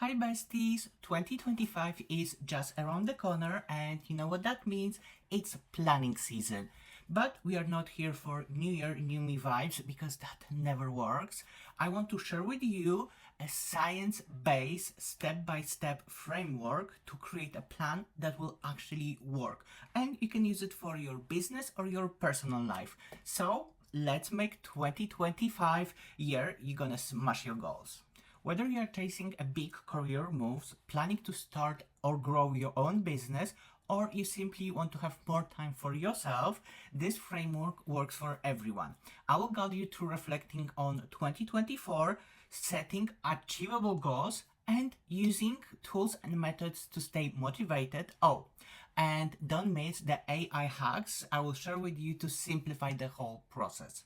Hi besties, 2025 is just around the corner and you know what that means? It's planning season. But we are not here for New Year, New Me vibes because that never works. I want to share with you a science-based step-by-step framework to create a plan that will actually work. And you can use it for your business or your personal life. So let's make 2025 year you're gonna smash your goals. Whether you're chasing a big career moves, planning to start or grow your own business, or you simply want to have more time for yourself, this framework works for everyone. I will guide you through reflecting on 2024, setting achievable goals, and using tools and methods to stay motivated. Oh, and don't miss the AI hacks I will share with you to simplify the whole process.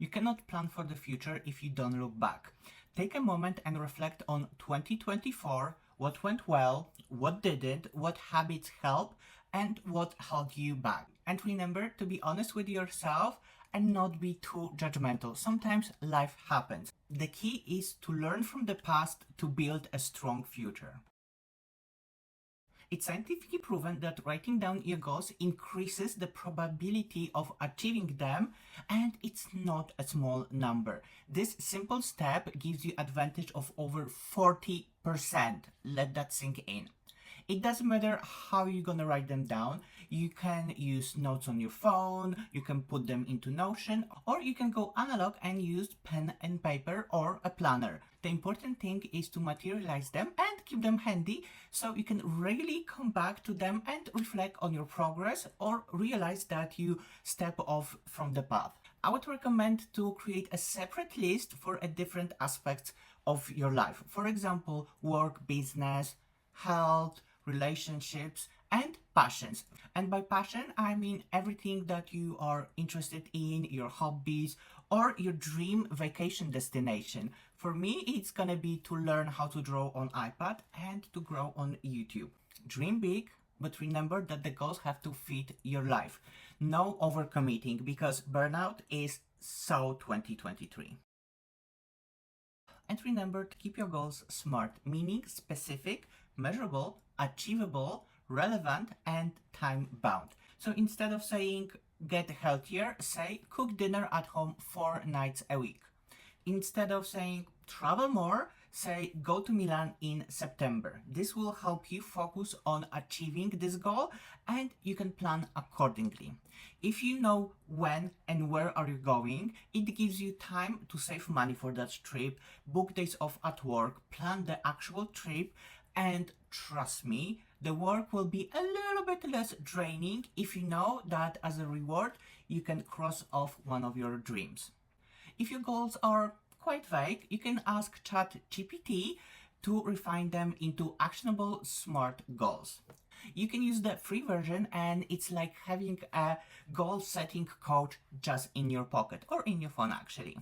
You cannot plan for the future if you don't look back. Take a moment and reflect on 2024, what went well, what didn't, what habits help, and what held you back. And remember to be honest with yourself and not be too judgmental. Sometimes life happens. The key is to learn from the past to build a strong future. It's scientifically proven that writing down your goals increases the probability of achieving them, and it's not a small number. This simple step gives you advantage of over 40%. Let that sink in. It doesn't matter how you're gonna write them down. You can use notes on your phone, you can put them into Notion, or you can go analog and use pen and paper or a planner. The important thing is to materialize them and keep them handy so you can regularly come back to them and reflect on your progress or realize that you step off from the path. I would recommend to create a separate list for a different aspects of your life. For example, work, business, health, relationships, and passions. And by passion, I mean everything that you are interested in, your hobbies, or your dream vacation destination. For me, it's gonna be to learn how to draw on iPad and to grow on YouTube. Dream big, but remember that the goals have to fit your life. No overcommitting because burnout is so 2023. And remember to keep your goals SMART, meaning specific, measurable, achievable, relevant, and time bound. So instead of saying get healthier, say cook dinner at home 4 nights a week. Instead of saying travel more, say go to Milan in September. This will help you focus on achieving this goal and you can plan accordingly. If you know when and where are you going, it gives you time to save money for that trip, book days off at work, plan the actual trip, and trust me, the work will be a little bit less draining if you know that as a reward you can cross off one of your dreams. If your goals are quite vague, you can ask ChatGPT to refine them into actionable SMART goals. You can use the free version and it's like having a goal setting coach just in your pocket or in your phone actually.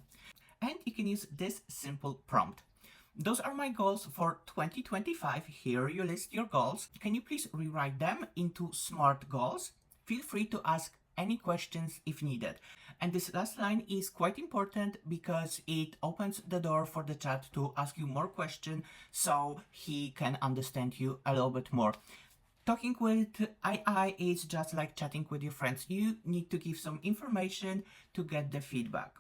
And you can use this simple prompt. Those are my goals for 2025. Here you list your goals. Can you please rewrite them into SMART goals? Feel free to ask any questions if needed. And this last line is quite important because it opens the door for the chat to ask you more questions so he can understand you a little bit more. Talking with AI is just like chatting with your friends. You need to give some information to get the feedback.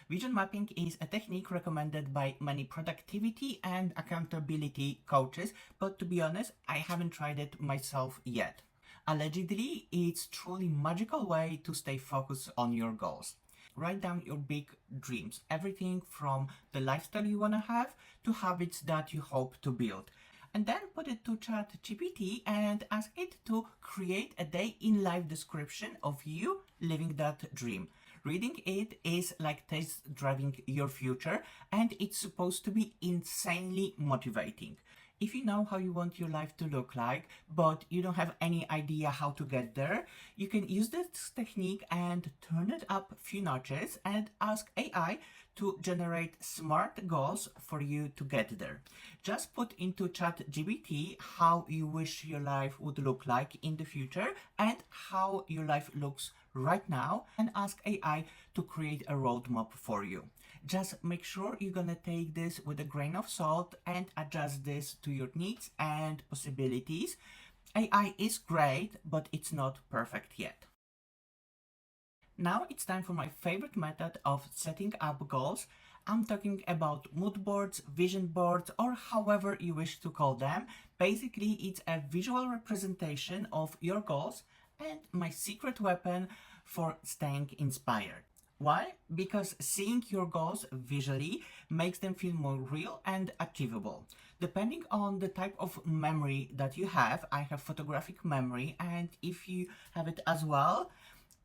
Vision mapping is a technique recommended by many productivity and accountability coaches, but to be honest, I haven't tried it myself yet. Allegedly, it's truly magical way to stay focused on your goals. Write down your big dreams, everything from the lifestyle you want to have to habits that you hope to build. And then put it to ChatGPT and ask it to create a day in life description of you living that dream. Reading it is like test driving your future and it's supposed to be insanely motivating. If you know how you want your life to look like, but you don't have any idea how to get there, you can use this technique and turn it up a few notches and ask AI to generate SMART goals for you to get there. Just put into ChatGPT how you wish your life would look like in the future and how your life looks right now and ask AI to create a roadmap for you. Just make sure you're gonna take this with a grain of salt and adjust this to your needs and possibilities. AI is great, but it's not perfect yet. Now it's time for my favorite method of setting up goals. I'm talking about mood boards, vision boards, or however you wish to call them. Basically, it's a visual representation of your goals and my secret weapon for staying inspired. Why? Because seeing your goals visually makes them feel more real and achievable. Depending on the type of memory that you have, I have photographic memory, and if you have it as well,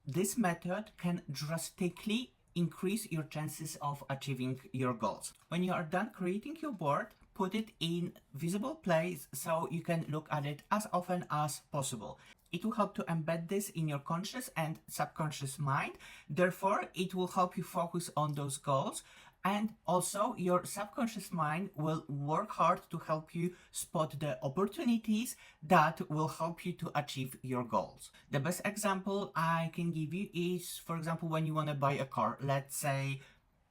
this method can drastically increase your chances of achieving your goals. When you are done creating your board, put it in visible place so you can look at it as often as possible. It will help to embed this in your conscious and subconscious mind. Therefore, it will help you focus on those goals, and also your subconscious mind will work hard to help you spot the opportunities that will help you to achieve your goals. The best example I can give you is, for example, when you want to buy a car. Let's say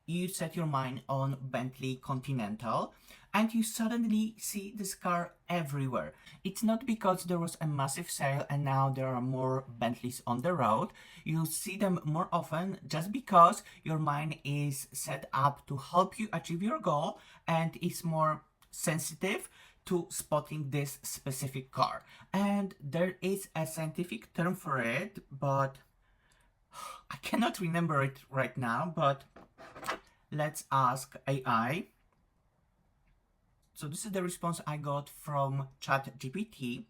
you set your mind on Bentley Continental and you suddenly see this car everywhere. It's not because there was a massive sale and now there are more Bentleys on the road. You see them more often just because your mind is set up to help you achieve your goal and is more sensitive to spotting this specific car. And there is a scientific term for it, but I cannot remember it right now, but let's ask AI. So this is the response I got from ChatGPT.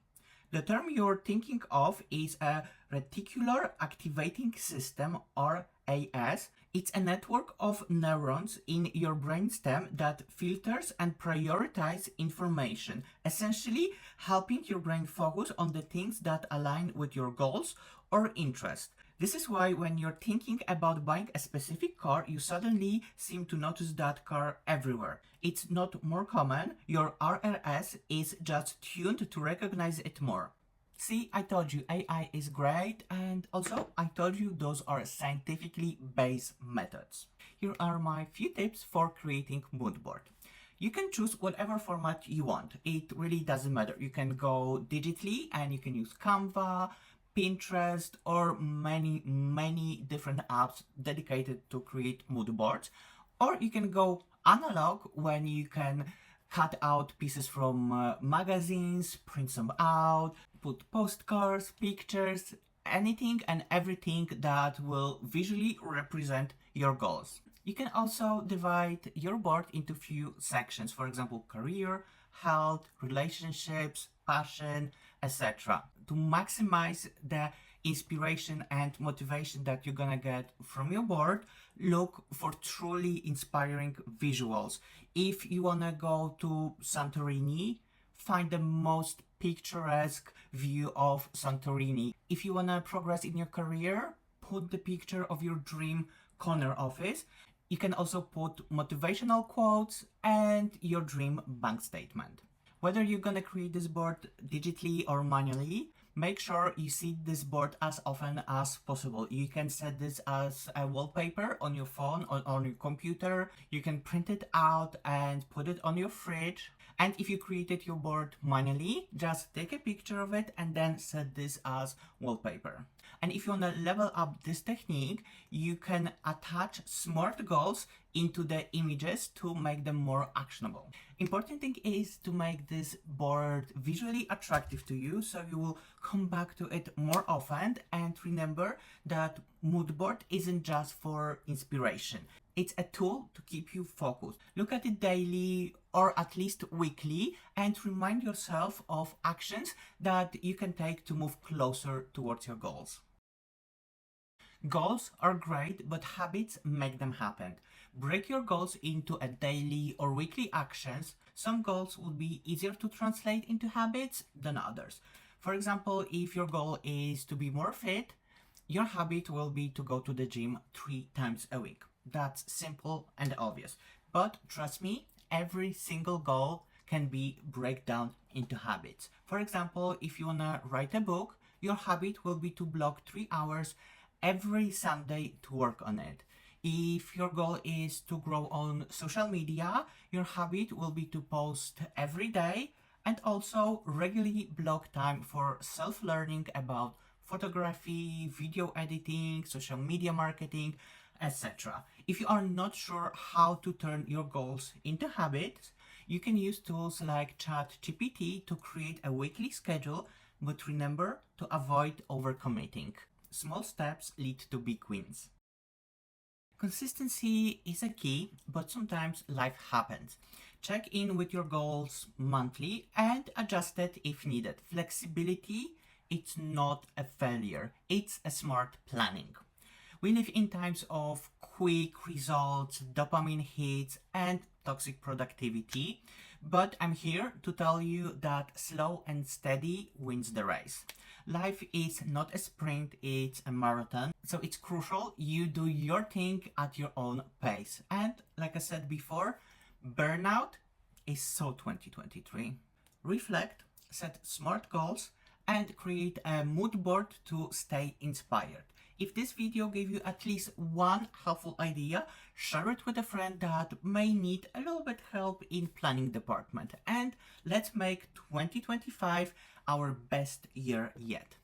The term you're thinking of is a reticular activating system, or AS. It's a network of neurons in your brainstem that filters and prioritizes information, essentially helping your brain focus on the things that align with your goals or interests. This is why when you're thinking about buying a specific car, you suddenly seem to notice that car everywhere. It's not more common, your RLS is just tuned to recognize it more. See, I told you AI is great, and also I told you those are scientifically based methods. Here are my few tips for creating mood board. You can choose whatever format you want. It really doesn't matter. You can go digitally and you can use Canva, Pinterest, or many different apps dedicated to create mood boards. Or you can go analog when you can cut out pieces from magazines, print some out, put postcards, pictures, anything and everything that will visually represent your goals. You can also divide your board into few sections, for example, career, health, relationships, passion, etc. To maximize the inspiration and motivation that you're gonna get from your board, look for truly inspiring visuals. If you wanna go to Santorini, find the most picturesque view of Santorini. If you wanna progress in your career, put the picture of your dream corner office. You can also put motivational quotes and your dream bank statement. Whether you're gonna create this board digitally or manually, make sure you see this board as often as possible. You can set this as a wallpaper on your phone or on your computer. You can print it out and put it on your fridge. And if you created your board manually, just take a picture of it and then set this as wallpaper. And if you want to level up this technique, you can attach smart goals into the images to make them more actionable. Important thing is to make this board visually attractive to you, so you will come back to it more often. And remember that mood board isn't just for inspiration. It's a tool to keep you focused. Look at it daily or at least weekly and remind yourself of actions that you can take to move closer towards your goals. Goals are great, but habits make them happen. Break your goals into a daily or weekly actions. Some goals will be easier to translate into habits than others. For example, if your goal is to be more fit, your habit will be to go to the gym 3 times a week. That's simple and obvious. But trust me, every single goal can be break down into habits. For example, if you wanna write a book, your habit will be to block 3 hours every Sunday to work on it. If your goal is to grow on social media, your habit will be to post every day and also regularly block time for self-learning about photography, video editing, social media marketing, etc. If you are not sure how to turn your goals into habits, you can use tools like ChatGPT to create a weekly schedule, but remember to avoid overcommitting. Small steps lead to big wins. Consistency is a key, but sometimes life happens. Check in with your goals monthly and adjust it if needed. Flexibility, it's not a failure, it's a smart planning. We live in times of quick results, dopamine hits, and toxic productivity, but I'm here to tell you that slow and steady wins the race. Life is not a sprint, it's a marathon. So it's crucial you do your thing at your own pace. And like I said before, burnout is so 2023. Reflect, set smart goals, and create a mood board to stay inspired. If this video gave you at least one helpful idea, share it with a friend that may need a little bit help in planning department. And let's make 2025 our best year yet.